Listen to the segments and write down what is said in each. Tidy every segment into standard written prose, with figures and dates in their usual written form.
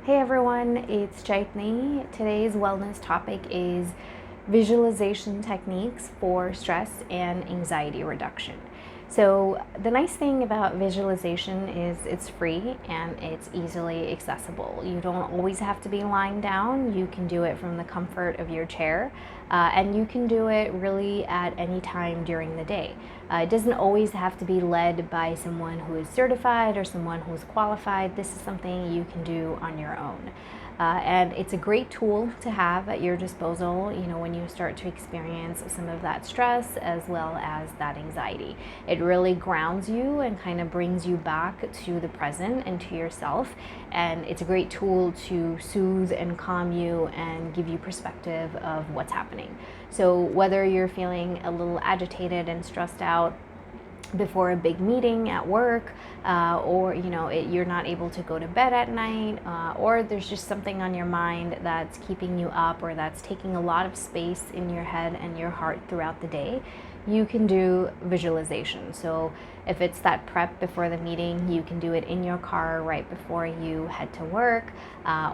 Hey everyone, it's Chaitni. Today's wellness topic is visualization techniques for stress and anxiety reduction. So, the nice thing about visualization is it's free and it's easily accessible. You don't always have to be lying down, you can do it from the comfort of your chair, and you can do it really at any time during the day. It doesn't always have to be led by someone who is certified or someone who's qualified. This is something you can do on your own. And it's a great tool to have at your disposal, when you start to experience some of that stress as well as that anxiety. It really grounds you and kind of brings you back to the present and to yourself. And it's a great tool to soothe and calm you and give you perspective of what's happening. So whether you're feeling a little agitated and stressed out before a big meeting at work, or you're not able to go to bed at night, or there's just something on your mind that's keeping you up or that's taking a lot of space in your head and your heart throughout the day, you can do visualization. So if it's that prep before the meeting, you can do it in your car right before you head to work,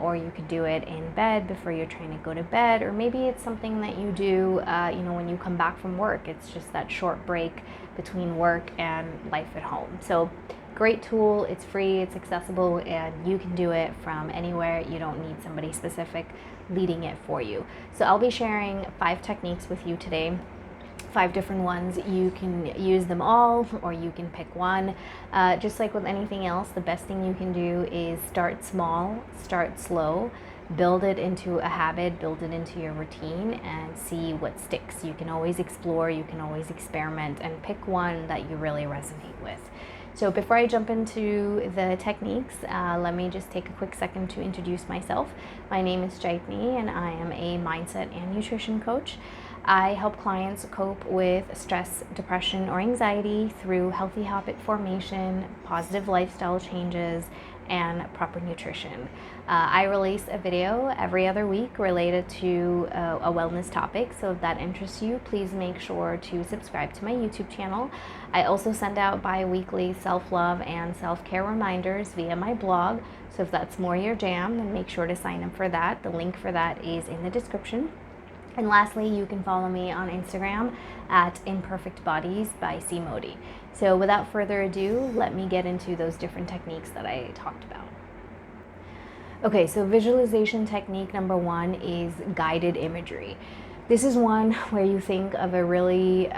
or you could do it in bed before you're trying to go to bed, or maybe it's something that you do when you come back from work. It's just that short break between work and life at home. So great tool, it's free, it's accessible, and you can do it from anywhere. You don't need somebody specific leading it for you. So I'll be sharing 5 techniques with you today. 5 different ones. You can use them all or you can pick one. Just like with anything else, the best thing you can do is start small, start slow, build it into a habit, build it into your routine, and see what sticks. You can always explore, you can always experiment, and pick one that you really resonate with. So before I jump into the techniques, let me just take a quick second to introduce myself. My name is Chaitni and I am a mindset and nutrition coach. I help clients cope with stress, depression, or anxiety through healthy habit formation, positive lifestyle changes, and proper nutrition. I release a video every other week related to a wellness topic, so if that interests you, please make sure to subscribe to my YouTube channel. I also send out bi-weekly self-love and self-care reminders via my blog, so if that's more your jam, then make sure to sign up for that. The link for that is in the description. And lastly, you can follow me on Instagram at Imperfect Bodies by C. Modi. So without further ado, let me get into those different techniques that I talked about. Okay, so visualization technique number 1 is guided imagery. This is one where you think of a really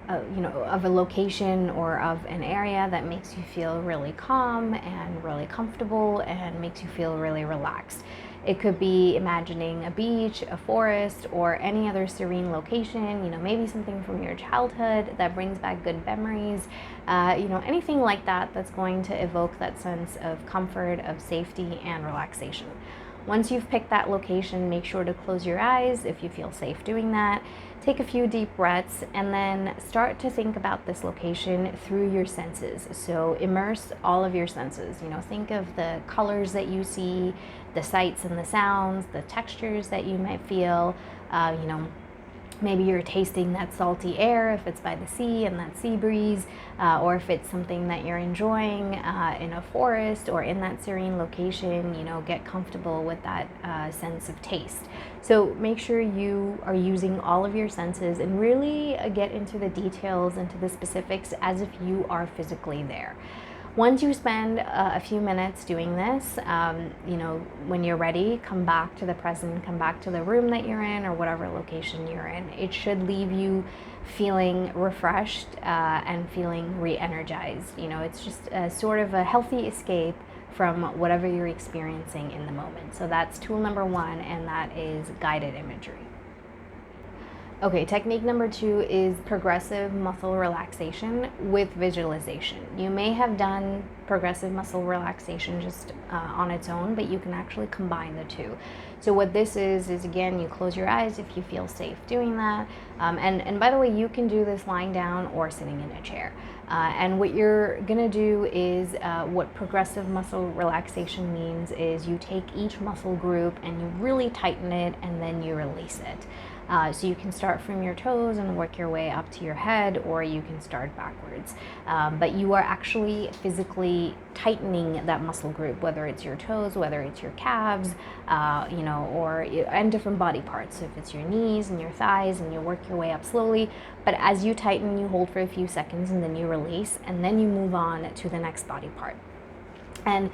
of a location or of an area that makes you feel really calm and really comfortable and makes you feel really relaxed. It could be imagining a beach, a forest, or any other serene location, maybe something from your childhood that brings back good memories, anything like that that's going to evoke that sense of comfort, of safety, and relaxation. Once you've picked that location, make sure to close your eyes if you feel safe doing that. Take a few deep breaths and then start to think about this location through your senses. So immerse all of your senses. Think of the colors that you see, the sights and the sounds, the textures that you might feel, maybe you're tasting that salty air if it's by the sea and that sea breeze, or if it's something that you're enjoying in a forest or in that serene location, get comfortable with that sense of taste. So make sure you are using all of your senses and really get into the details, into the specifics as if you are physically there. Once you spend a few minutes doing this, when you're ready, come back to the present, come back to the room that you're in or whatever location you're in. It should leave you feeling refreshed and feeling re-energized. It's just a sort of a healthy escape from whatever you're experiencing in the moment. So that's tool number 1, and that is guided imagery. Okay, technique number 2 is progressive muscle relaxation with visualization. You may have done progressive muscle relaxation just on its own, but you can actually combine the two. So what this is again, you close your eyes if you feel safe doing that. And by the way, you can do this lying down or sitting in a chair. And what you're gonna do is what progressive muscle relaxation means is you take each muscle group and you really tighten it and then you release it. So you can start from your toes and work your way up to your head, or you can start backwards. But you are actually physically actually tightening that muscle group, whether it's your toes, whether it's your calves, and different body parts. So if it's your knees and your thighs, and you work your way up slowly, but as you tighten, you hold for a few seconds and then you release, and then you move on to the next body part. And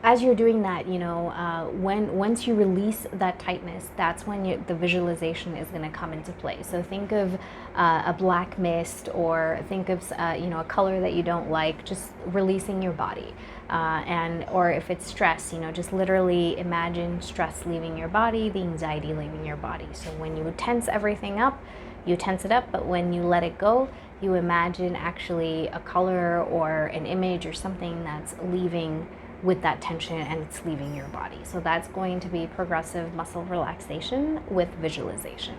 as you're doing that, once you release that tightness, that's when the visualization is going to come into play. So think of a black mist, or think of a color that you don't like, just releasing your body. Or if it's stress, just literally imagine stress leaving your body, the anxiety leaving your body. So when you tense everything up, you tense it up, but when you let it go, you imagine actually a color or an image or something that's leaving with that tension, and it's leaving your body. So that's going to be progressive muscle relaxation with visualization.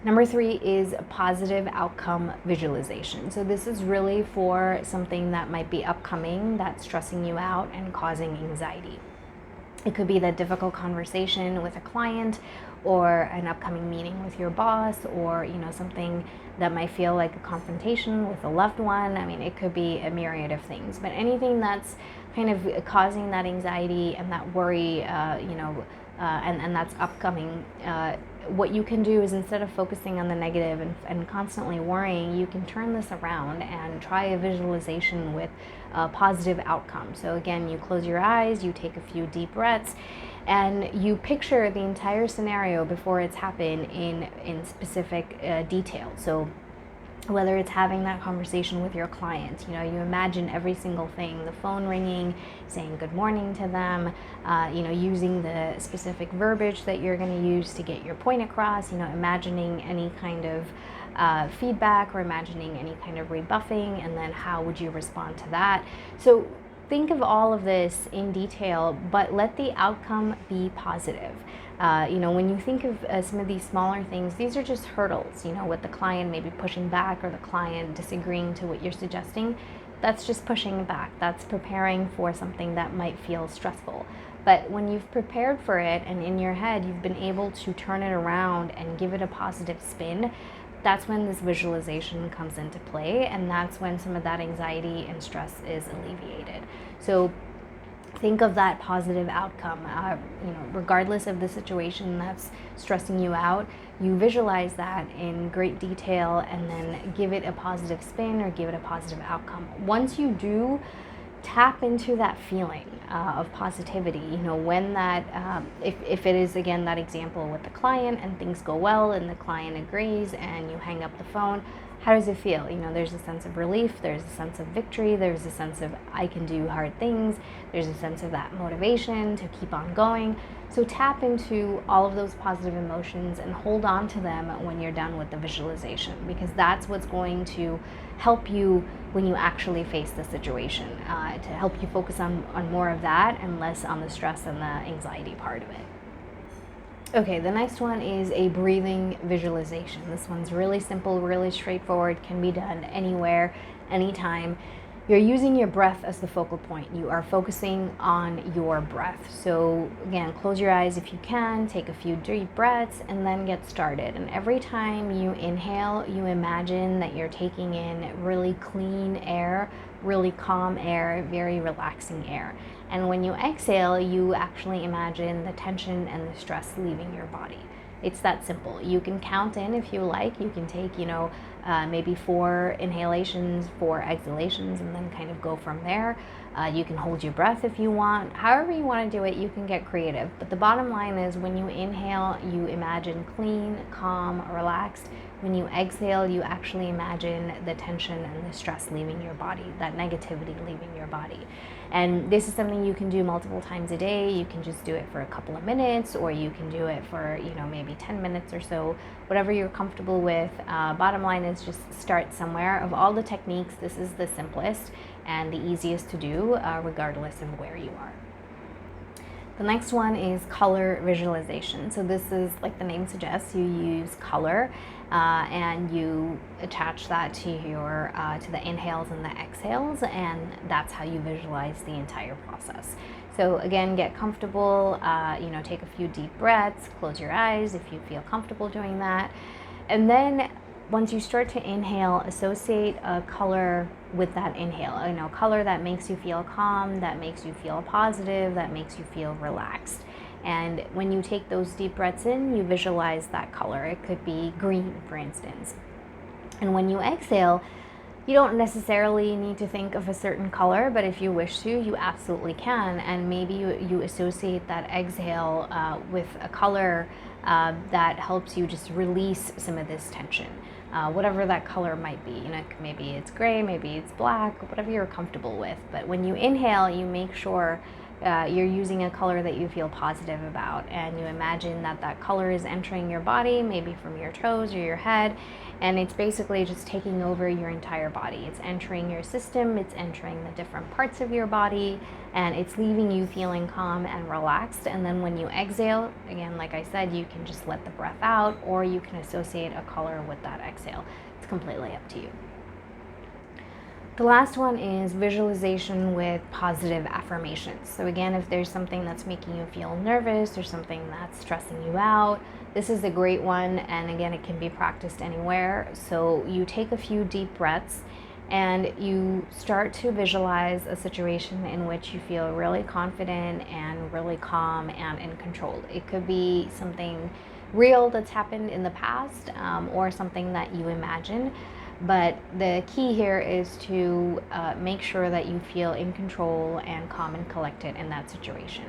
Number 3 is positive outcome visualization. So this is really for something that might be upcoming, that's stressing you out and causing anxiety. It could be that difficult conversation with a client, or an upcoming meeting with your boss, or something that might feel like a confrontation with a loved one. I mean, it could be a myriad of things, but anything that's kind of causing that anxiety and that worry, and that's upcoming. What you can do is, instead of focusing on the negative and constantly worrying, you can turn this around and try a visualization with a positive outcome. So again, you close your eyes, you take a few deep breaths, and you picture the entire scenario before it's happened in specific detail. So whether it's having that conversation with your client, you imagine every single thing, the phone ringing, saying good morning to them, using the specific verbiage that you're going to use to get your point across, imagining any kind of feedback, or imagining any kind of rebuffing, and then how would you respond to that. So think of all of this in detail, but let the outcome be positive. When you think of some of these smaller things, these are just hurdles, with the client maybe pushing back, or the client disagreeing to what you're suggesting. That's just pushing back. That's preparing for something that might feel stressful. But when you've prepared for it, and in your head you've been able to turn it around and give it a positive spin, that's when this visualization comes into play, and that's when some of that anxiety and stress is alleviated. So think of that positive outcome, regardless of the situation that's stressing you out. You visualize that in great detail, and then give it a positive spin, or give it a positive outcome. Once you do, tap into that feeling of positivity. When that, if it is, again, that example with the client, and things go well, and the client agrees, and you hang up the phone, how does it feel? There's a sense of relief, there's a sense of victory, there's a sense of I can do hard things, there's a sense of that motivation to keep on going. So tap into all of those positive emotions and hold on to them when you're done with the visualization, because that's what's going to help you when you actually face the situation, to help you focus on more of that and less on the stress and the anxiety part of it. Okay, the next one is a breathing visualization. This one's really simple, really straightforward, can be done anywhere, anytime. You're using your breath as the focal point. You are focusing on your breath. So again, close your eyes if you can, take a few deep breaths, and then get started. And every time you inhale, you imagine that you're taking in really clean air, really calm air, very relaxing air. And when you exhale, you actually imagine the tension and the stress leaving your body. It's that simple. You can count in if you like. You can take, maybe 4 inhalations, 4 exhalations, and then kind of go from there. You can hold your breath if you want. However you want to do it, you can get creative. But the bottom line is, when you inhale, you imagine clean, calm, relaxed. When you exhale, you actually imagine the tension and the stress leaving your body, that negativity leaving your body. And this is something you can do multiple times a day. You can just do it for a couple of minutes, or you can do it for, maybe 10 minutes or so, whatever you're comfortable with. Bottom line is, just start somewhere. Of all the techniques, this is the simplest and the easiest to do, regardless of where you are. The next one is color visualization. So this is, like the name suggests, you use color and you attach that to your to the inhales and the exhales, and that's how you visualize the entire process. So again, get comfortable, take a few deep breaths, close your eyes if you feel comfortable doing that, and then once you start to inhale, associate a color with that inhale, color that makes you feel calm, that makes you feel positive, that makes you feel relaxed. And when you take those deep breaths in, you visualize that color. It could be green, for instance. And when you exhale, you don't necessarily need to think of a certain color, but if you wish to, you absolutely can. And maybe you associate that exhale with a color that helps you just release some of this tension, whatever that color might be. Maybe it's gray, maybe it's black, whatever you're comfortable with. But when you inhale, you make sure you're using a color that you feel positive about, and you imagine that that color is entering your body, maybe from your toes or your head, and it's basically just taking over your entire body. It's entering your system, it's entering the different parts of your body, and it's leaving you feeling calm and relaxed. And then when you exhale, again, like I said, you can just let the breath out, or you can associate a color with that exhale. It's completely up to you. The last one is visualization with positive affirmations. So again, if there's something that's making you feel nervous or something that's stressing you out, this is a great one. And again, it can be practiced anywhere. So you take a few deep breaths and you start to visualize a situation in which you feel really confident and really calm and in control. It could be something real that's happened in the past, or something that you imagine. But the key here is to make sure that you feel in control and calm and collected in that situation.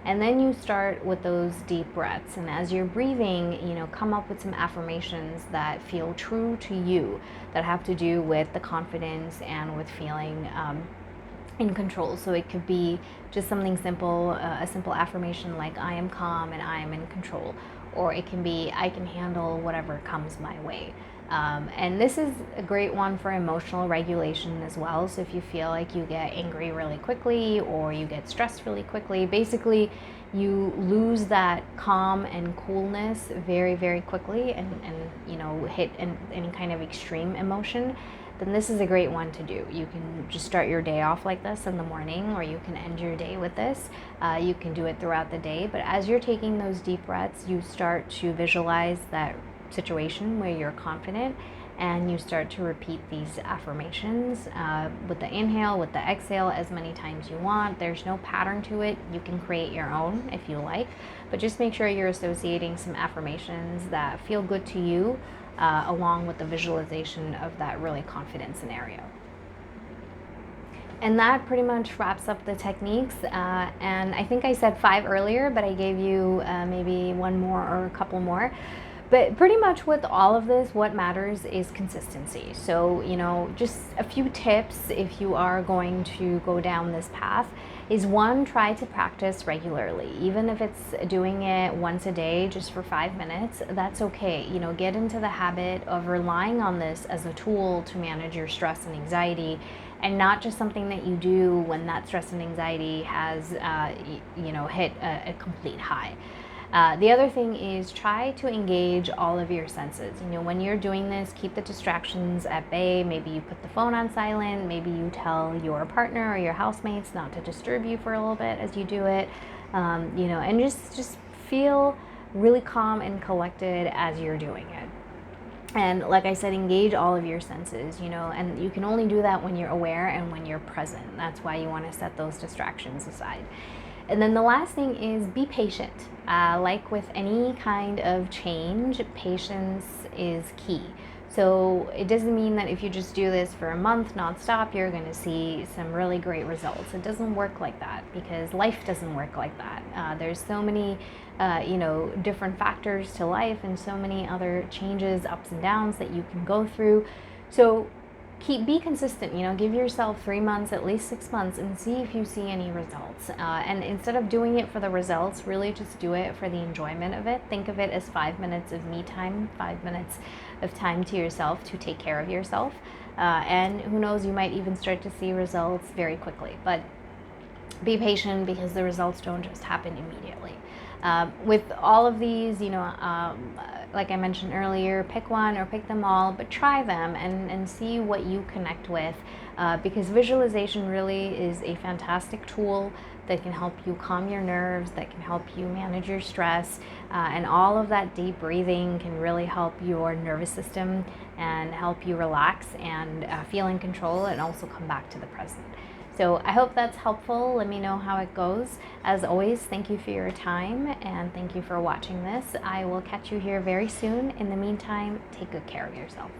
And then you start with those deep breaths. And as you're breathing, come up with some affirmations that feel true to you, that have to do with the confidence and with feeling in control. So it could be just something simple, a simple affirmation like I am calm and I am in control. Or it can be I can handle whatever comes my way. And this is a great one for emotional regulation as well. So if you feel like you get angry really quickly or you get stressed really quickly, basically you lose that calm and coolness very, very quickly and hit any kind of extreme emotion, then this is a great one to do. You can just start your day off like this in the morning, or you can end your day with this. You can do it throughout the day. But as you're taking those deep breaths, you start to visualize that situation where you're confident, and you start to repeat these affirmations with the inhale, with the exhale, as many times you want. There's no pattern to it. You can create your own if you like, but just make sure you're associating some affirmations that feel good to you, along with the visualization of that really confident scenario. And that pretty much wraps up the techniques. And I think I said 5 earlier, but I gave you maybe one more or a couple more. But pretty much with all of this, what matters is consistency. So, just a few tips if you are going to go down this path is, one, try to practice regularly. Even if it's doing it once a day, just for 5 minutes, that's okay. Get into the habit of relying on this as a tool to manage your stress and anxiety, and not just something that you do when that stress and anxiety has, hit a complete high. The other thing is, try to engage all of your senses. When you're doing this, keep the distractions at bay. Maybe you put the phone on silent. Maybe you tell your partner or your housemates not to disturb you for a little bit as you do it. And just feel really calm and collected as you're doing it. And like I said, engage all of your senses, and you can only do that when you're aware and when you're present. That's why you want to set those distractions aside. And then the last thing is, be patient. Like with any kind of change, patience is key. So it doesn't mean that if you just do this for a month nonstop, you're going to see some really great results. It doesn't work like that, because life doesn't work like that. There's so many, different factors to life, and so many other changes, ups and downs that you can go through. So be consistent, give yourself 3 months, at least 6 months, and see if you see any results. And instead of doing it for the results, really just do it for the enjoyment of it. Think of it as 5 minutes of me time, 5 minutes of time to yourself to take care of yourself. And who knows, you might even start to see results very quickly. But be patient, because the results don't just happen immediately. With all of these, like I mentioned earlier, pick one or pick them all, but try them and see what you connect with, because visualization really is a fantastic tool that can help you calm your nerves, that can help you manage your stress, and all of that deep breathing can really help your nervous system and help you relax and feel in control and also come back to the present. So I hope that's helpful. Let me know how it goes. As always, thank you for your time and thank you for watching this. I will catch you here very soon. In the meantime, take good care of yourself.